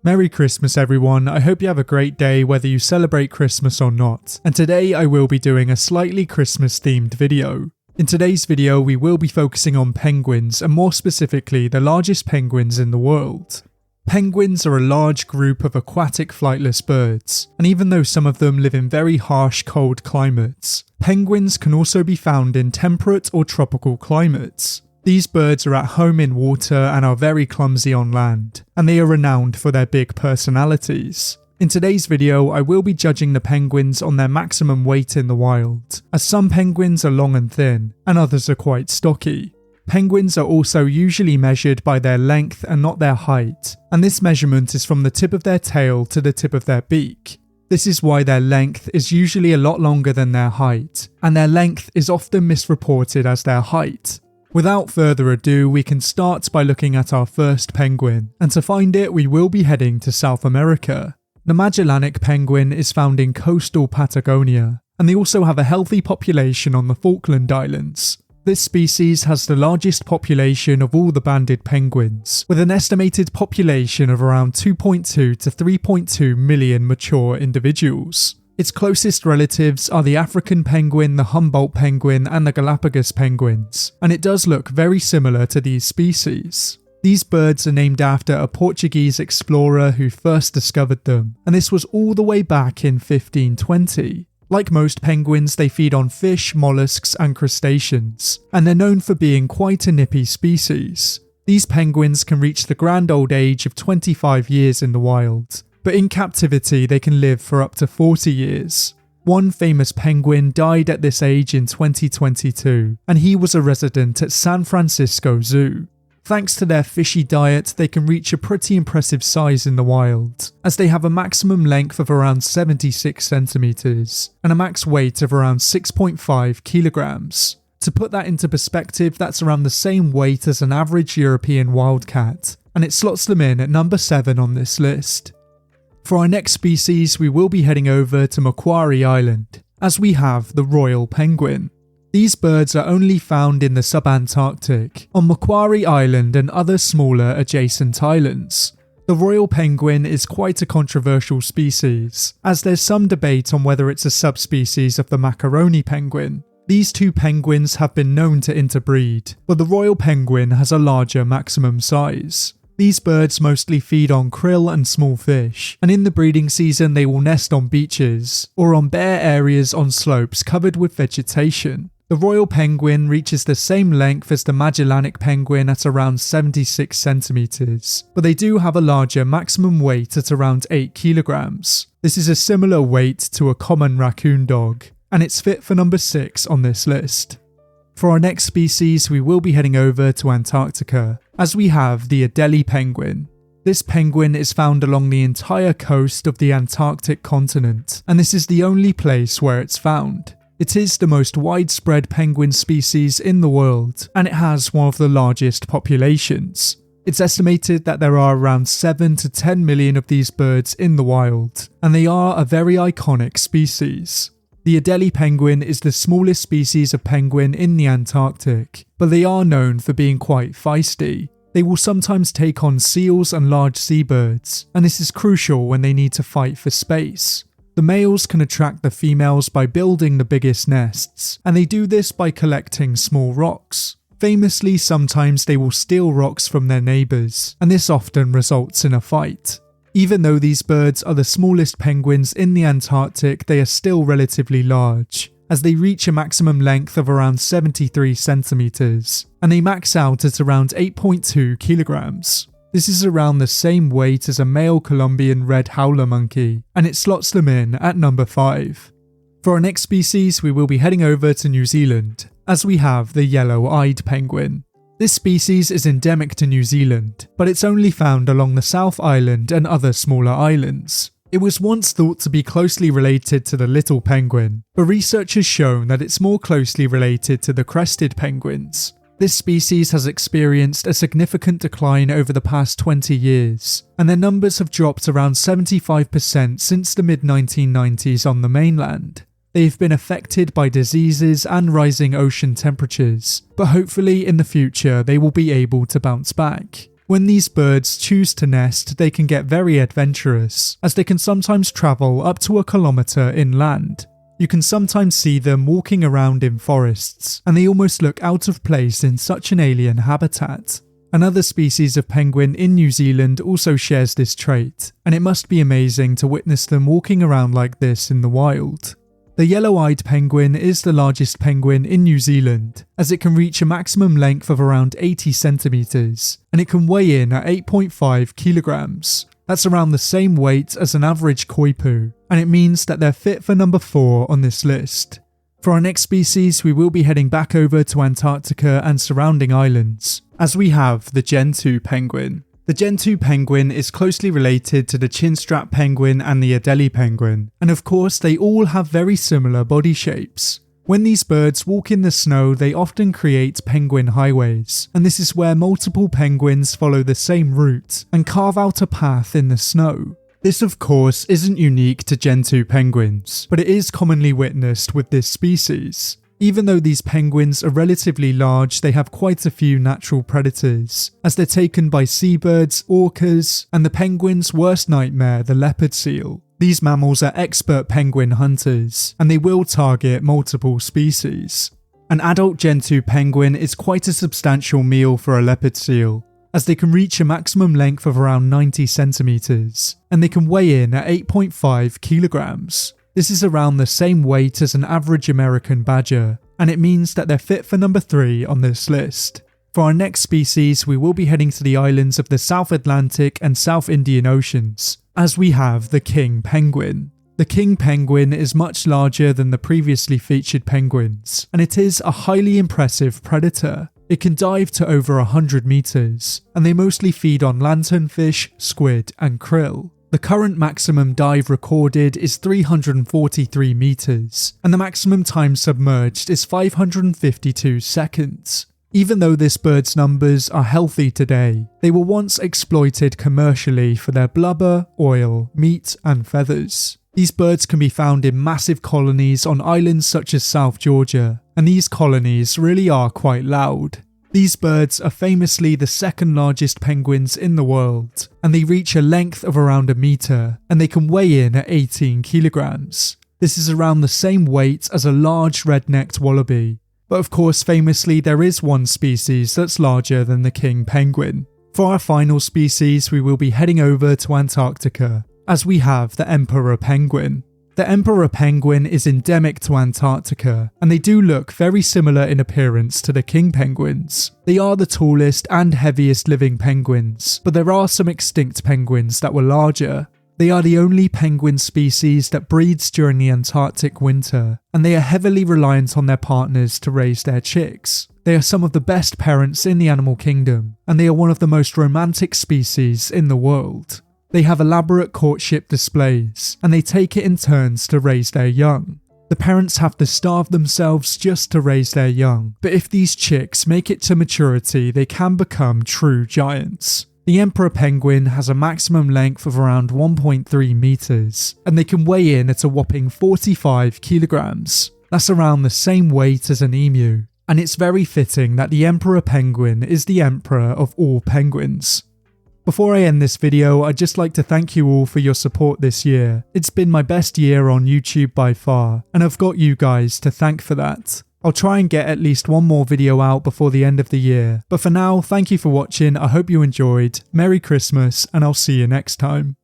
Merry Christmas everyone, I hope you have a great day whether you celebrate Christmas or not, and today I will be doing a slightly Christmas themed video. In today's video we will be focusing on penguins, and more specifically the largest penguins in the world. Penguins are a large group of aquatic flightless birds, and even though some of them live in very harsh cold climates, penguins can also be found in temperate or tropical climates. These birds are at home in water and are very clumsy on land, and they are renowned for their big personalities. In today's video, I will be judging the penguins on their maximum weight in the wild, as some penguins are long and thin, and others are quite stocky. Penguins are also usually measured by their length and not their height, and this measurement is from the tip of their tail to the tip of their beak. This is why their length is usually a lot longer than their height, and their length is often misreported as their height. Without further ado, we can start by looking at our first penguin, and to find it we will be heading to South America. The Magellanic Penguin is found in coastal Patagonia, and they also have a healthy population on the Falkland Islands. This species has the largest population of all the banded penguins, with an estimated population of around 2.2 to 3.2 million mature individuals. Its closest relatives are the African penguin, the Humboldt penguin, and the Galapagos penguins, and it does look very similar to these species. These birds are named after a Portuguese explorer who first discovered them, and this was all the way back in 1520. Like most penguins, they feed on fish, mollusks, and crustaceans, and they're known for being quite a nippy species. These penguins can reach the grand old age of 25 years in the wild, but in captivity they can live for up to 40 years. One famous penguin died at this age in 2022, and he was a resident at San Francisco Zoo. Thanks to their fishy diet, they can reach a pretty impressive size in the wild, as they have a maximum length of around 76 centimeters and a max weight of around 6.5 kilograms. To put that into perspective, that's around the same weight as an average European wildcat, and it slots them in at number 7 on this list. For our next species, we will be heading over to Macquarie Island, as we have the royal penguin. These birds are only found in the subantarctic, on Macquarie Island and other smaller adjacent islands. The royal penguin is quite a controversial species, as there's some debate on whether it's a subspecies of the macaroni penguin. These two penguins have been known to interbreed, but the royal penguin has a larger maximum size. These birds mostly feed on krill and small fish, and in the breeding season they will nest on beaches, or on bare areas on slopes covered with vegetation. The royal penguin reaches the same length as the Magellanic penguin at around 76 centimeters, but they do have a larger maximum weight at around 8 kilograms. This is a similar weight to a common raccoon dog, and it's fit for number 6 on this list. For our next species, we will be heading over to Antarctica, as we have the Adélie Penguin. This penguin is found along the entire coast of the Antarctic continent, and this is the only place where it's found. It is the most widespread penguin species in the world, and it has one of the largest populations. It's estimated that there are around 7 to 10 million of these birds in the wild, and they are a very iconic species. The Adélie penguin is the smallest species of penguin in the Antarctic, but they are known for being quite feisty. They will sometimes take on seals and large seabirds, and this is crucial when they need to fight for space. The males can attract the females by building the biggest nests, and they do this by collecting small rocks. Famously, sometimes they will steal rocks from their neighbours, and this often results in a fight. Even though these birds are the smallest penguins in the Antarctic, they are still relatively large, as they reach a maximum length of around 73 centimeters, and they max out at around 8.2 kilograms. This is around the same weight as a male Colombian red howler monkey, and it slots them in at number 5. For our next species, we will be heading over to New Zealand, as we have the yellow-eyed penguin. This species is endemic to New Zealand, but it's only found along the South Island and other smaller islands. It was once thought to be closely related to the little penguin, but research has shown that it's more closely related to the crested penguins. This species has experienced a significant decline over the past 20 years, and their numbers have dropped around 75% since the mid-1990s on the mainland. They've been affected by diseases and rising ocean temperatures, but hopefully in the future they will be able to bounce back. When these birds choose to nest, they can get very adventurous, as they can sometimes travel up to 1 kilometer inland. You can sometimes see them walking around in forests, and they almost look out of place in such an alien habitat. Another species of penguin in New Zealand also shares this trait, and it must be amazing to witness them walking around like this in the wild. The yellow-eyed penguin is the largest penguin in New Zealand, as it can reach a maximum length of around 80 centimeters, and it can weigh in at 8.5 kilograms. That's around the same weight as an average koipu, and it means that they're fit for number 4 on this list. For our next species, we will be heading back over to Antarctica and surrounding islands, as we have the Gentoo penguin. The Gentoo penguin is closely related to the chinstrap penguin and the Adélie penguin, and of course they all have very similar body shapes. When these birds walk in the snow, they often create penguin highways, and this is where multiple penguins follow the same route and carve out a path in the snow. This of course isn't unique to Gentoo penguins, but it is commonly witnessed with this species. Even though these penguins are relatively large, they have quite a few natural predators, as they're taken by seabirds, orcas, and the penguin's worst nightmare, the leopard seal. These mammals are expert penguin hunters, and they will target multiple species. An adult Gentoo penguin is quite a substantial meal for a leopard seal, as they can reach a maximum length of around 90 centimeters, and they can weigh in at 8.5 kilograms. This is around the same weight as an average American badger, and it means that they're fit for number 3 on this list. For our next species, we will be heading to the islands of the South Atlantic and South Indian Oceans, as we have the king penguin. The king penguin is much larger than the previously featured penguins, and it is a highly impressive predator. It can dive to over 100 meters, and they mostly feed on lanternfish, squid, and krill. The current maximum dive recorded is 343 meters, and the maximum time submerged is 552 seconds. Even though this bird's numbers are healthy today, they were once exploited commercially for their blubber, oil, meat, and feathers. These birds can be found in massive colonies on islands such as South Georgia, and these colonies really are quite loud. These birds are famously the second largest penguins in the world, and they reach a length of around 1 meter, and they can weigh in at 18 kilograms. This is around the same weight as a large red-necked wallaby. But of course, famously, there is one species that's larger than the king penguin. For our final species, we will be heading over to Antarctica, as we have the emperor penguin. The emperor penguin is endemic to Antarctica, and they do look very similar in appearance to the king penguins. They are the tallest and heaviest living penguins, but there are some extinct penguins that were larger. They are the only penguin species that breeds during the Antarctic winter, and they are heavily reliant on their partners to raise their chicks. They are some of the best parents in the animal kingdom, and they are one of the most romantic species in the world. They have elaborate courtship displays, and they take it in turns to raise their young. The parents have to starve themselves just to raise their young, but if these chicks make it to maturity, they can become true giants. The emperor penguin has a maximum length of around 1.3 meters, and they can weigh in at a whopping 45 kilograms. That's around the same weight as an emu, and it's very fitting that the emperor penguin is the emperor of all penguins. Before I end this video, I'd just like to thank you all for your support this year. It's been my best year on YouTube by far, and I've got you guys to thank for that. I'll try and get at least one more video out before the end of the year, but for now, thank you for watching, I hope you enjoyed, Merry Christmas, and I'll see you next time.